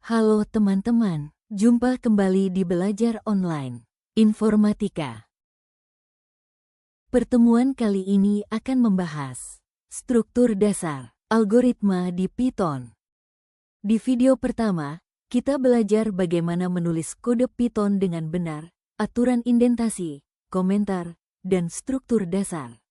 Halo teman-teman, jumpa kembali di Belajar Online Informatika. Pertemuan kali ini akan membahas struktur dasar algoritma di Python. Di video pertama, kita belajar bagaimana menulis kode Python dengan benar, aturan indentasi, komentar, dan struktur dasar.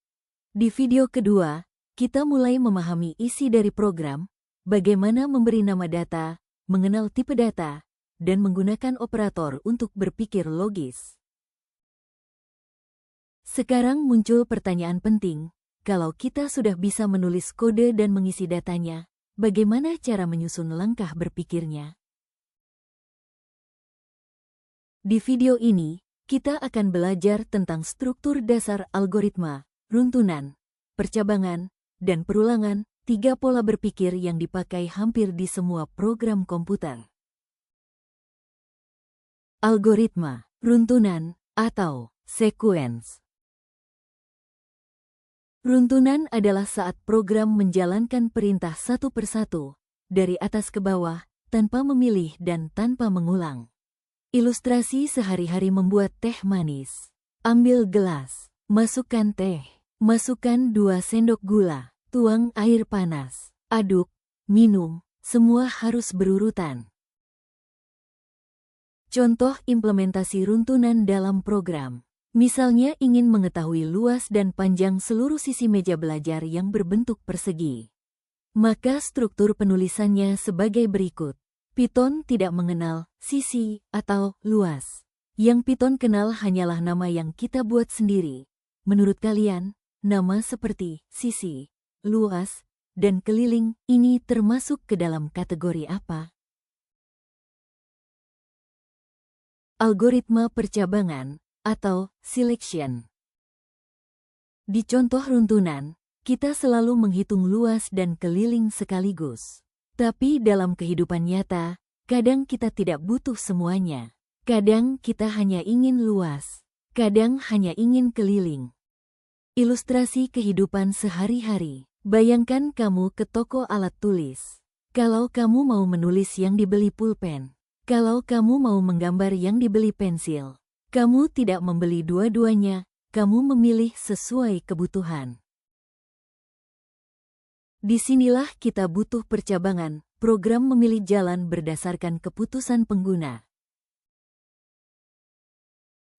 Di video kedua, kita mulai memahami isi dari program, bagaimana memberi nama data, mengenal tipe data, dan menggunakan operator untuk berpikir logis. Sekarang muncul pertanyaan penting, kalau kita sudah bisa menulis kode dan mengisi datanya, bagaimana cara menyusun langkah berpikirnya? Di video ini, kita akan belajar tentang struktur dasar algoritma, runtunan, percabangan, dan perulangan, 3 pola berpikir yang dipakai hampir di semua program komputer. Algoritma, runtunan, atau sequence. Runtunan adalah saat program menjalankan perintah satu persatu, dari atas ke bawah, tanpa memilih dan tanpa mengulang. Ilustrasi sehari-hari membuat teh manis. Ambil gelas, masukkan teh, masukkan 2 sendok gula. Tuang air panas, aduk, minum, semua harus berurutan. Contoh implementasi runtunan dalam program. Misalnya ingin mengetahui luas dan panjang seluruh sisi meja belajar yang berbentuk persegi. Maka struktur penulisannya sebagai berikut. Python tidak mengenal sisi atau luas. Yang Python kenal hanyalah nama yang kita buat sendiri. Menurut kalian, nama seperti sisi, luas, dan keliling ini termasuk ke dalam kategori apa? Algoritma percabangan atau selection. Di contoh runtunan, kita selalu menghitung luas dan keliling sekaligus. Tapi dalam kehidupan nyata, kadang kita tidak butuh semuanya. Kadang kita hanya ingin luas, kadang hanya ingin keliling. Ilustrasi kehidupan sehari-hari. Bayangkan kamu ke toko alat tulis. Kalau kamu mau menulis yang dibeli pulpen. Kalau kamu mau menggambar yang dibeli pensil. Kamu tidak membeli dua-duanya, kamu memilih sesuai kebutuhan. Disinilah kita butuh percabangan, program memilih jalan berdasarkan keputusan pengguna.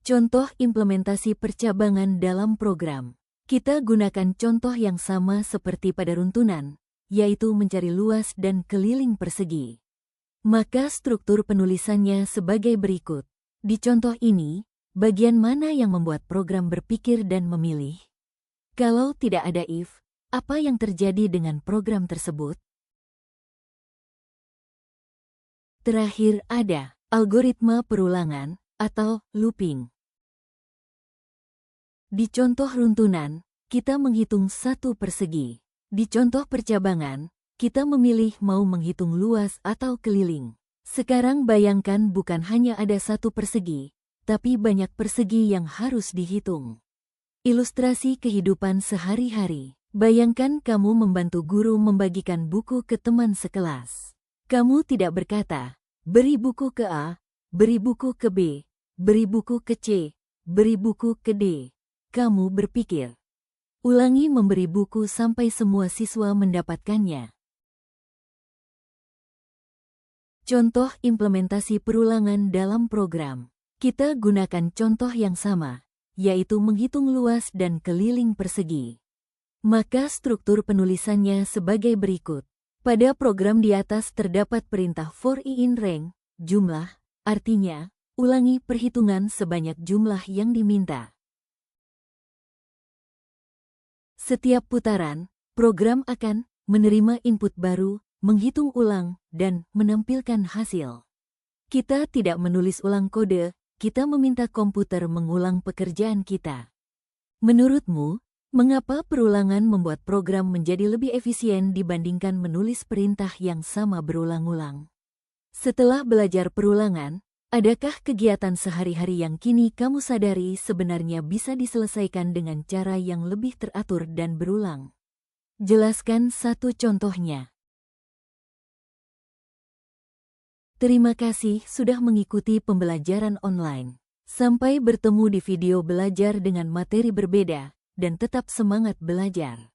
Contoh implementasi percabangan dalam program. Kita gunakan contoh yang sama seperti pada runtunan, yaitu mencari luas dan keliling persegi. Maka struktur penulisannya sebagai berikut. Di contoh ini, bagian mana yang membuat program berpikir dan memilih? Kalau tidak ada if, apa yang terjadi dengan program tersebut? Terakhir ada algoritma perulangan atau looping. Di contoh runtunan, kita menghitung satu persegi. Di contoh percabangan, kita memilih mau menghitung luas atau keliling. Sekarang bayangkan bukan hanya ada satu persegi, tapi banyak persegi yang harus dihitung. Ilustrasi kehidupan sehari-hari. Bayangkan kamu membantu guru membagikan buku ke teman sekelas. Kamu tidak berkata, beri buku ke A, beri buku ke B, beri buku ke C, beri buku ke D. Kamu berpikir. Ulangi memberi buku sampai semua siswa mendapatkannya. Contoh implementasi perulangan dalam program. Kita gunakan contoh yang sama, yaitu menghitung luas dan keliling persegi. Maka struktur penulisannya sebagai berikut. Pada program di atas terdapat perintah for i in range, jumlah, artinya, ulangi perhitungan sebanyak jumlah yang diminta. Setiap putaran, program akan menerima input baru, menghitung ulang, dan menampilkan hasil. Kita tidak menulis ulang kode, kita meminta komputer mengulang pekerjaan kita. Menurutmu, mengapa perulangan membuat program menjadi lebih efisien dibandingkan menulis perintah yang sama berulang-ulang? Setelah belajar perulangan, adakah kegiatan sehari-hari yang kini kamu sadari sebenarnya bisa diselesaikan dengan cara yang lebih teratur dan berulang? Jelaskan satu contohnya. Terima kasih sudah mengikuti pembelajaran online. Sampai bertemu di video belajar dengan materi berbeda, dan tetap semangat belajar.